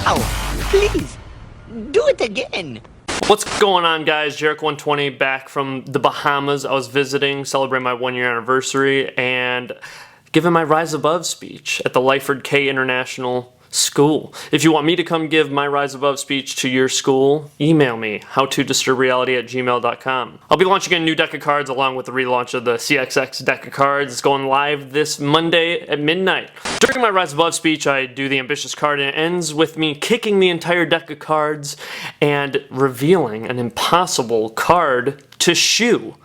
Wow! Please, do it again. What's going on, guys? Jarek120 back from the Bahamas. I was visiting, celebrating my 1-year anniversary, and giving my Rise Above speech at the Lyford K International School. If you want me to come give my Rise Above speech to your school, email me, howtodisturb.reality@gmail.com. I'll be launching a new deck of cards along with the relaunch of the CXX deck of cards. It's going live this Monday at midnight. During my Rise Above speech, I do the ambitious card, and it ends with me kicking the entire deck of cards and revealing an impossible card to shoe,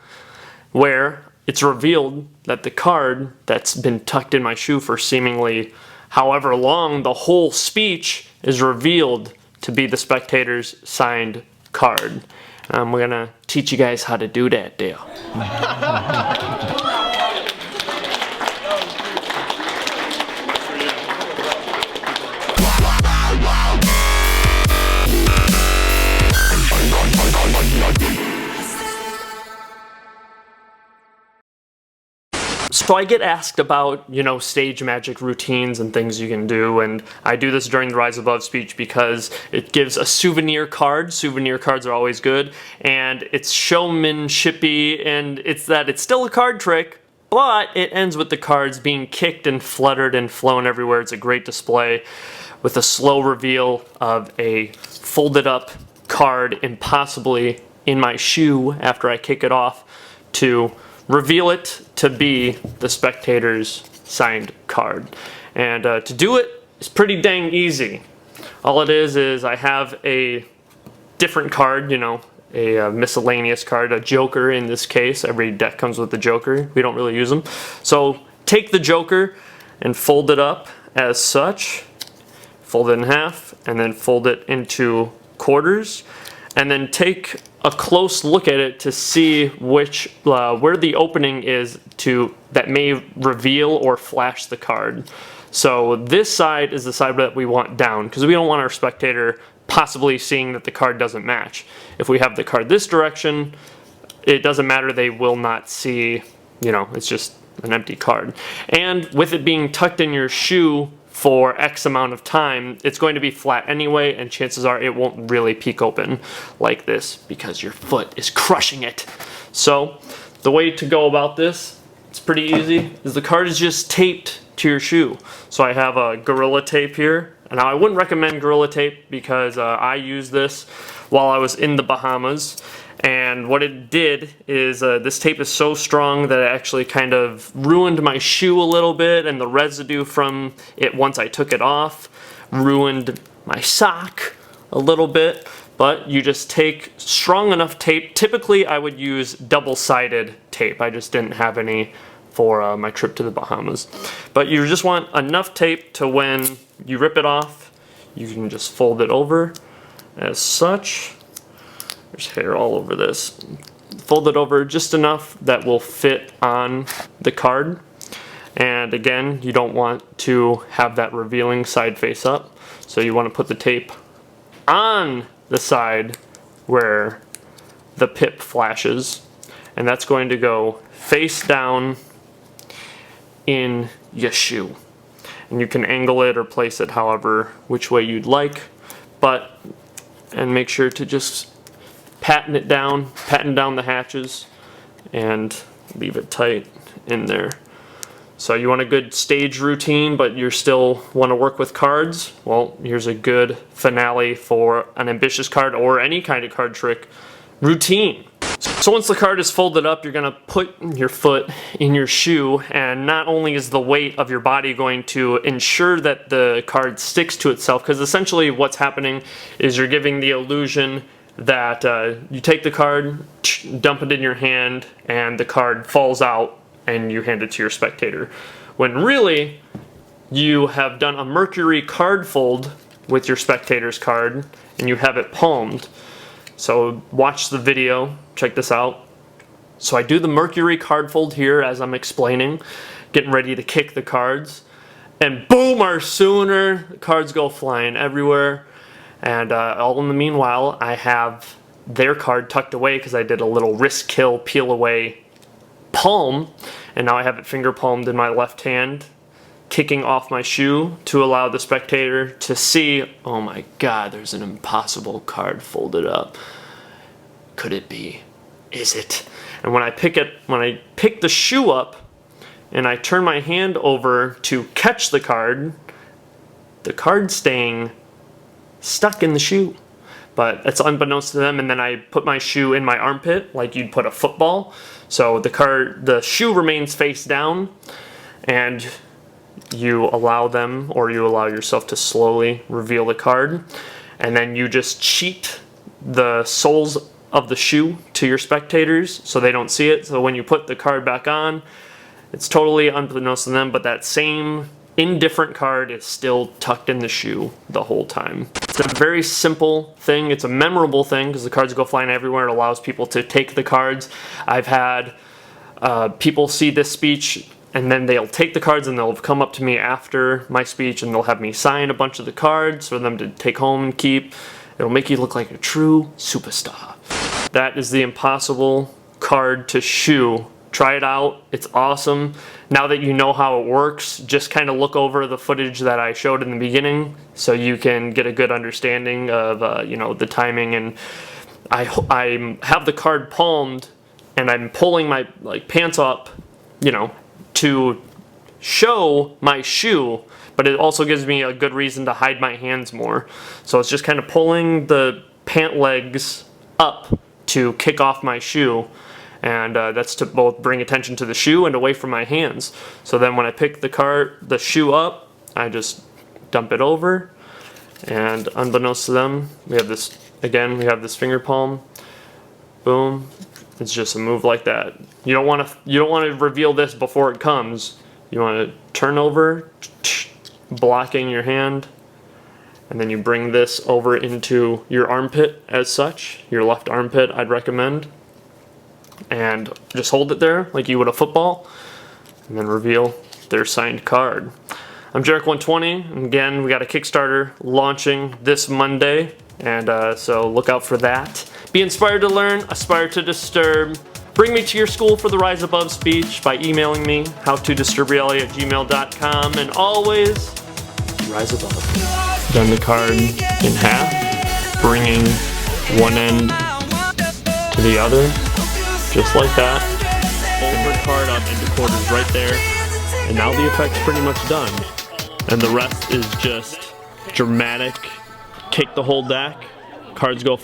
where it's revealed that the card that's been tucked in my shoe for seemingly however long, the whole speech is revealed to be the spectator's signed card. We're gonna teach you guys how to do that deal. So I get asked about, stage magic routines and things you can do, and I do this during the Rise Above speech because it gives a souvenir card. Souvenir cards are always good, and it's showmanshipy, and it's still a card trick, but it ends with the cards being kicked and fluttered and flown everywhere. It's a great display with a slow reveal of a folded up card impossibly in my shoe after I kick it off to reveal it to be the spectator's signed card. And to do it is pretty dang easy. All it is I have a different card, a miscellaneous card, a joker in this case. Every deck comes with a joker. We don't really use them. So take the joker and fold it up as such. Fold it in half and then fold it into quarters. And then take a close look at it to see where the opening is that may reveal or flash the card. So this side is the side that we want down because we don't want our spectator possibly seeing that the card doesn't match. If we have the card this direction, it doesn't matter, they will not see, it's just an empty card. And with it being tucked in your shoe for X amount of time, it's going to be flat anyway, and chances are it won't really peek open like this because your foot is crushing it. So the way to go about this, it's pretty easy, is the card is just taped to your shoe. So I have a Gorilla Tape here. Now I wouldn't recommend Gorilla Tape because I used this while I was in the Bahamas. And what it did is this tape is so strong that it actually kind of ruined my shoe a little bit, and the residue from it once I took it off ruined my sock a little bit. But you just take strong enough tape. Typically I would use double-sided tape. I just didn't have any for my trip to the Bahamas. But you just want enough tape to when you rip it off, you can just fold it over as such. There's hair all over this. Fold it over just enough that will fit on the card. And again, you don't want to have that revealing side face up. So you want to put the tape on the side where the pip flashes. And that's going to go face down in your shoe. And you can angle it or place it however which way you'd like. And make sure to just patten down the hatches and leave it tight in there. So you want a good stage routine, but you still want to work with cards? Well, here's a good finale for an ambitious card or any kind of card trick routine. So once the card is folded up, you're going to put your foot in your shoe, and not only is the weight of your body going to ensure that the card sticks to itself, because essentially what's happening is you're giving the illusion that you take the card, dump it in your hand, and the card falls out and you hand it to your spectator. When really, you have done a Mercury card fold with your spectator's card and you have it palmed. So watch the video, check this out. So I do the Mercury card fold here as I'm explaining, getting ready to kick the cards, and boom, our sooner, the cards go flying everywhere. And all in the meanwhile, I have their card tucked away because I did a little wrist kill, peel away palm, and now I have it finger palmed in my left hand kicking off my shoe to allow the spectator to see, oh my god, there's an impossible card folded up. Could it be? Is it? And when I pick the shoe up and I turn my hand over to catch the card staying stuck in the shoe. But it's unbeknownst to them, and then I put my shoe in my armpit like you'd put a football. So the shoe remains face down, and you allow them, or you allow yourself to slowly reveal the card, and then you just cheat the soles of the shoe to your spectators so they don't see it. So when you put the card back on, it's totally unbeknownst to them, but that same indifferent card is still tucked in the shoe the whole time. It's a very simple thing. It's a memorable thing because the cards go flying everywhere. It allows people to take the cards. I've had people see this speech and then they'll take the cards and they'll come up to me after my speech and they'll have me sign a bunch of the cards for them to take home and keep. It'll make you look like a true superstar. That is the impossible card to shoe. Try it out. It's awesome. Now that you know how it works, just kind of look over the footage that I showed in the beginning so you can get a good understanding of the timing. And I have the card palmed and I'm pulling my pants up, to show my shoe, but it also gives me a good reason to hide my hands more. So it's just kind of pulling the pant legs up to kick off my shoe. And that's to both bring attention to the shoe and away from my hands. So then when I pick the shoe up, I just dump it over, and unbeknownst to them, we have this finger palm. Boom. It's just a move like that. You don't want to reveal this before it comes. You want to turn over, blocking your hand, and then you bring this over into your armpit as such, your left armpit, I'd recommend. And just hold it there like you would a football, and then reveal their signed card. I'm Jarek120, and again, we got a Kickstarter launching this Monday, and so look out for that. Be inspired to learn, aspire to disturb. Bring me to your school for the Rise Above speech by emailing me, howtodisturb@gmail.com, and always rise above. Bend the card in half, bringing one end to the other. Just like that. Fold the card up into quarters right there. And now the effect's pretty much done. And the rest is just dramatic. Kick the whole deck. Cards go